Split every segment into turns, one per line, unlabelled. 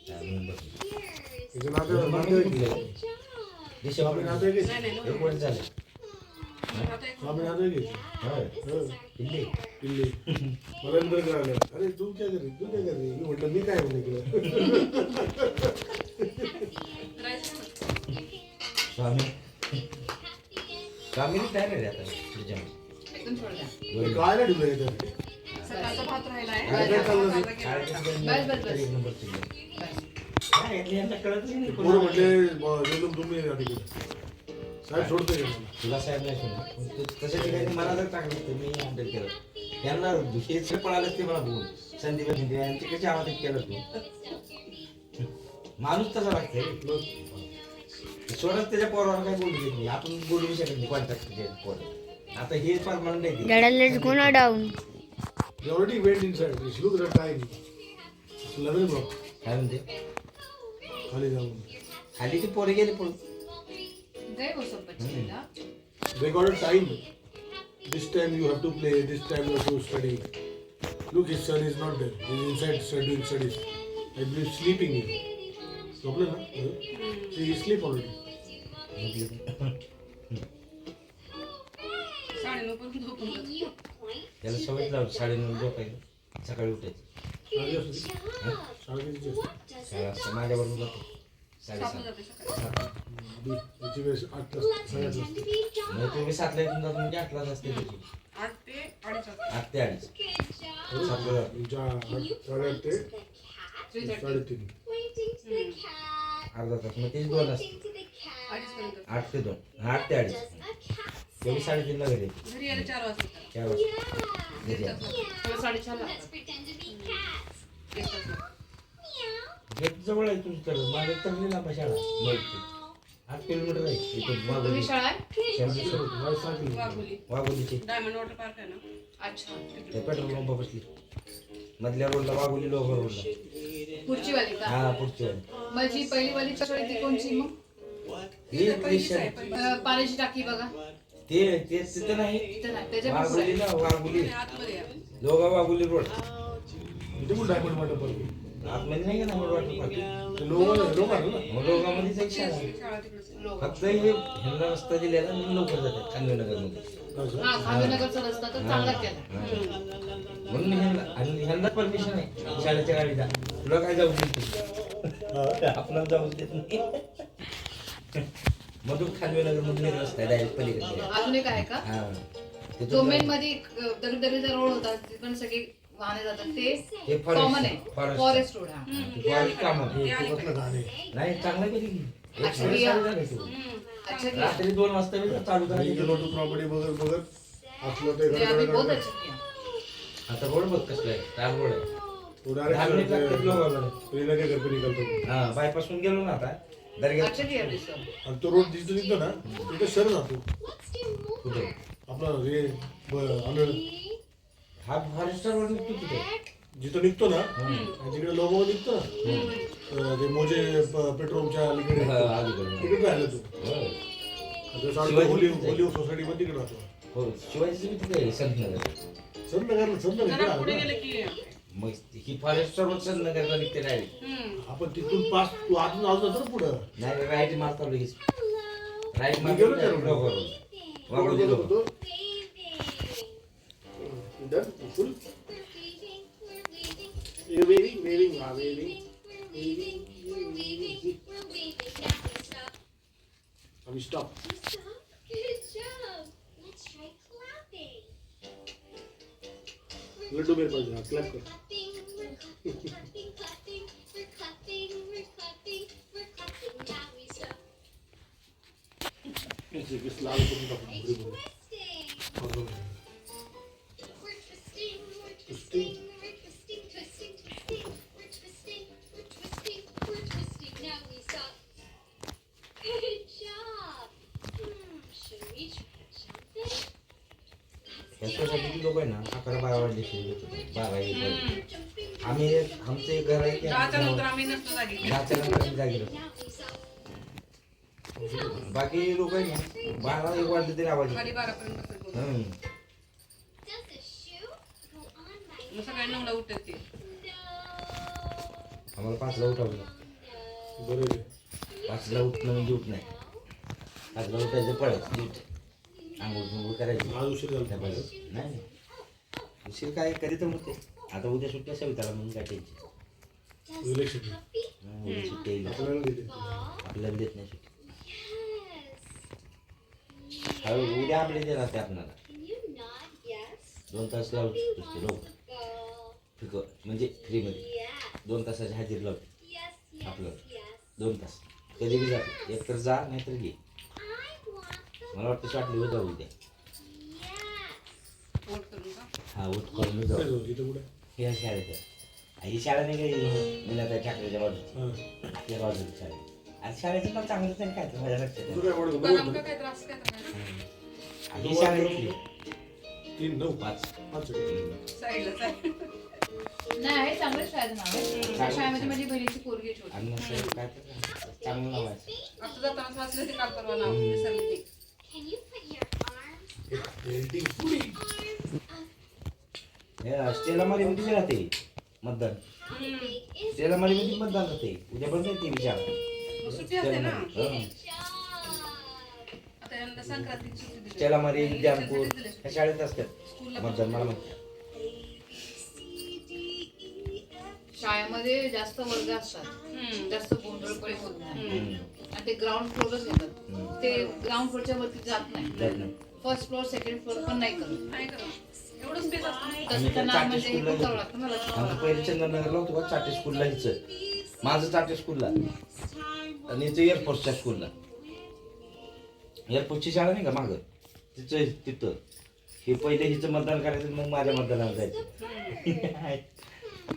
अरे तू क्या कर रही मी म्हटलं मी काय म्हणलं
स्वामी स्वामी काय रे आता
काय नाही ठेवलं
सकाळचा भात राहिलाय.
पोरं म्हटले तुम्ही साहेब सोडते का
तुला साहेब नाही सोडणार तसं काही मला जर टाकलं तर मी हँडल केलं त्यांना हेच पळालं ते मला बोल संदीप यांची कशी आवाज केलं तू माणूस तसा लागते सोडत त्याच्या पोरावर काय बोलू देत नाही आपण बोलू शकत नाही कॉन्टॅक्ट पोर आता हे परमनंट आहे
Dada, let's go now down.
You already went inside. You look at the time. It's 11 o'clock.
काय म्हणते
खाली जाऊन.
खाली ती पोरे गेली पण
गए वो सब बच्चे ना.
They got a time. This time you have to play. This time you have to study. Look, his son is not there. He is inside studying studies. I believe sleeping here. Problem, na? See, he sleep already.
9:30 पर्यंत झोपून जातो.
त्याला सवय लावली 9:30 झोपायचं सकाळी उठायचं
शाळा असते. शाळा कितीची असते?
शाळा असते माझ्याबरोबर जातो
7:00
7:30
जाते सकाळी.
याची वेळ 8 वाजता 8:30 वाजता.
मग तुम्ही 7ला येऊन जातो म्हणजे 8लाच असते त्याची
8 ते 2:30 वाजता.
8 ते 2:30 7ला जातो
तुमच्या 8:30 ते 3:30.
अर्धा तास मग तेच 2 असते
2:30 पर्यंत.
8 ते 2 8 ते 2:30 तेवढी 3:30ला घरी येते.
घरी यायला 4 वाजता.
4 वाजता घरी येते.
4:30 ला.
हे जवळ आहे तुमच्याकडं माझं तर नाही लांब शाळा 8 किलोमीटर आहे इथून
तुम्ही शाळा आहे?
वाघोली.
वाघोलीची
डायमंड वॉटर पार्क आहे ना. अच्छा.
ते पेट्रोल पंप बसली मधल्या रोडला वाघोली लोकर रोडला
पुढची वाली का?
हा पुढची वाली.
माझी पहिली वाली शाळा ती कोणची मग?
ही इंग्लिश आहे.
पाण्याची टाकी बघा.
ते तिथं नाही
इथं नाही त्याच्या
वाघोली ना वाघोली
आतमध्ये आहे.
लोगा वाघोली रोड
इथे पण डायमंड वाटर पार्क आहे.
आतमध्ये नाही का ना वाटर पार्क
ते लोक आहे ना.
लोगामध्येच एक शाळा आहे.
शाळा तिकडेच आहे.
फक्त हे ह्यांना रस्ता दिलेला म्हणून लवकर जातात खानवेनगर मध्ये
हा खांबेनगरचा रस्ता तर चांगलाच केला.
म्हणून ह्यांना परमिशन आहे शाळेच्या गाडीला तुला काय जाऊ देत आपल्याला जाऊ देत नाही मधून खानवेनगर मधून एक रस्ता आहे डायरेक्ट पलीकडे
अजून एक आहे का?
हा
जो मेन मध्ये दगडदगडीचा रोड होता तिकडून सगळे वाहने जातात ते कॉमन आहे. फॉरेस्ट रोड हा.
फॉरेस्ट कॉमन नाही चांगलं केली
अच्छा
रात्री 2 वाजता मी चालू करायची
प्रॉपर्टी बघत असलं ते
अभी बहुत अच्छा किया.
आता रोड बघ कसला आहे तार रोड आहे हा बायपासून गेलो ना आता दर्ग्यात
अच्छा किया अभी सर.
आणि तो रोड जिथं निघतो ना तिथे सर जातो
कुठे
आपला हे आंधळ
हा फॉरेस्ट रोड निघतो तिथे
जिथं निघतो ना जिकडे लोगो निघतो ना ते मोजे पेट्रोलच्या अलीकडे तिकडे राहिला तो होली सोसायटी मध्ये तिकडे राहतो
हो शिवाजी तिथे आहे संतनगर
जरा पुढे गेले की
मग ही फॉरेस्ट रोड संतनगरला निघते डायरेक्ट
आपण तिथून पास तू आतून जाऊ ना पुढं
नाही राईट मारता लगेच राईट
मी गेलो त्या
मारता
रोडला.
Road
Done? Full? You're waving? Waving. Have you stopped?
Good job. Let's try clapping.
Let's do it. Clap.
Clapping. We're clapping. We're clapping. Now we stop.
It's loud.
Twisting. Twisting. Now we stop. Good job. Should we try jumping?
याच्यासाठी लोक आहे ना 11-12 वाजले 12 आम्ही आमचं एक घर आहे की
10च्या नंतर आम्ही नसतो जागी.
10च्या नंतर आम्ही जागी राहतो. बाकी लोक आहे ना 12-1 वाजले तरी आवाज
खाली
येतो.
12 पर्यंत बसतात बोलत.
Does the shoe go on my
मग सकाळी 9ला उठतात ते.
No.
आम्हाला 5ला उठावं
बरं आहे.
5ला उठणं म्हणजे उठ नाही 5ला उठायचं पळायचं आंघोळ करायची
आज उशीर झाला.
त्या बाजू नाही उशीर काय कधी तर होते आता उद्या सुट्ट्या सविताला म्हणून काय टेन्शन
इलेक्शन
उद्या सुट्टी येईल
आपल्याला दिली.
आपल्याला देत नाही सुट्टी उद्या आपल्या देणार ते आपल्याला
Can you nod yes?
2 तास लावतो लोक
Go.
म्हणजे फ्रीमध्ये
Yeah.
2 तासाची हजेरी लावते
Yes, yes,
Upload.
yes.
2 तास कधी बी जा एक तर जा नाही तर घे
I want the
मला वाटतं वाटली जाऊ उद्या
yes.
पोट करून का
हा उठ करून
काय
जाऊ
झालं? इथं कुठे
हे शाळेत ही शाळा नाही काही दिला त्या ठाकरेच्या बाजूची
हां
त्या बाजूची शाळा आज शाळेचं पण चांगलंच आहे काय तर माझ्या लक्षात
तुझं
आहे.
काय वाटत
तुका नेमकं काय त्रास काय त्रास
ही शाळा इथली
3 9
5
5
साईडला साईड नाही चांगलं शाळेचं नाव आहे त्या शाळेमध्ये माझी बहिणीची पोरगी आहे छोटी
आणि नसेल काय तर चांगलं नाव आहे
आता जाताना वाचलं ते काल परवा नाव विसरली ती.
Can you put your arms
painting
up?
हे स्टेला मध्ये राहते मतदान
How big is
स्टेला मध्ये मतदान राहते उद्या पण जाते शाळा
मग सुट्टी असते ना
हं.
job?
आता यांना संक्रांतीची सुट्टी दिली.
स्टेला मध्ये विद्यानपूर
दिली सुट्टी.
ह्या शाळेत असतात
स्कूलला
मतदान मला माहिती
शाळेमध्ये जास्त वर्ग असतात जास्त गोंधळपणे होत नाही
हम्म.
आणि ते ग्राउंड फ्लोरच येतात
हम्म.
ते ग्राउंड फ्लोरच्या वरती जात
जात
नाही
नाही.
फर्स्ट फ्लोर सेकंड फ्लोर पण नाही करत एवढं स्पेस असतं
आम्ही
तसं
तर
त्यांना
चाटे
म्हणजे हे
स्कूलला
पण करावं लागतं ना लक्ष
आमचं पहिले चंद्रनगरला होतो का चाटे स्कूलला हिचं माझं चाटे स्कूलला आणि हिचं एअरफोर्सच्या स्कूलला एअरफोर्सची शाळा नाही का मागं तिचं तिथं हे पहिले हिचं मतदान करायचं मग माझ्या मतदानाला जायचं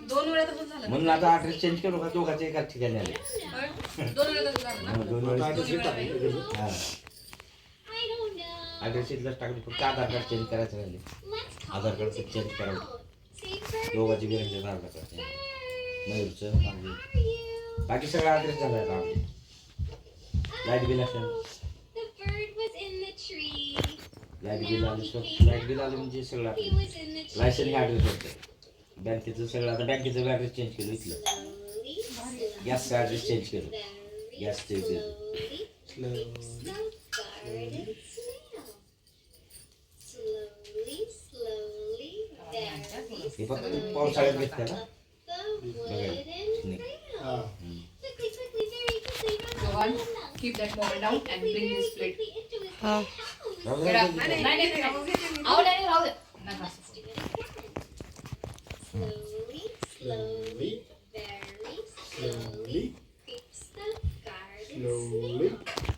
2 वेळा तसं झालं
म्हणून आता ॲड्रेस चेंज केलो का दोघांच्या एकाच ठिकाणी आले
2 वेळा तसं झालं ना
2 वेळेस
आता सीट टाकली तिकडचं.
हा
I don't know.
ॲड्रेस इथलाच टाकली फक्त आधार कार्ड चेंज करायचं राहिले
Let's call
Aadhaar card
it
change करावं
out. Say bird.
दोघांची बिरांचे आधार कार्ड चेंज मयूरचं माझं
How are you?
बाकी सगळं ॲड्रेस झाला आहे आपलं लाईट बिल असेल
The bird was in the tree.
Light bill आलं लाईट बिल आलं म्हणजे सगळं
He
आपलं
was in the tree.
Licence हे ॲड्रेस होतं बँकेचं सगळं आता बँकेचं ॲड्रेस चेंज केलं इथलं
Slowly, slowly,
गॅसचं ॲड्रेस चेंज केलं
very
गॅसचं केलं
slowly.
Slowly.
The garden snail. Slowly, slowly, very
हे फक्त पावसाळ्यात भेटतं ना
up the wooden
Snake.
rail.
हां
Quickly, quickly, very quickly, run, run,
Johan,
run, run.
keep that moment down and bring this plate.
Quickly into his house.
राहू दे,
Get
राहू
up.
दे.
नाही राहू दे राहू दे नका.
Let's do it again. Slowly, slowly, very slowly
slowly
creeps the garden
slowly
snail.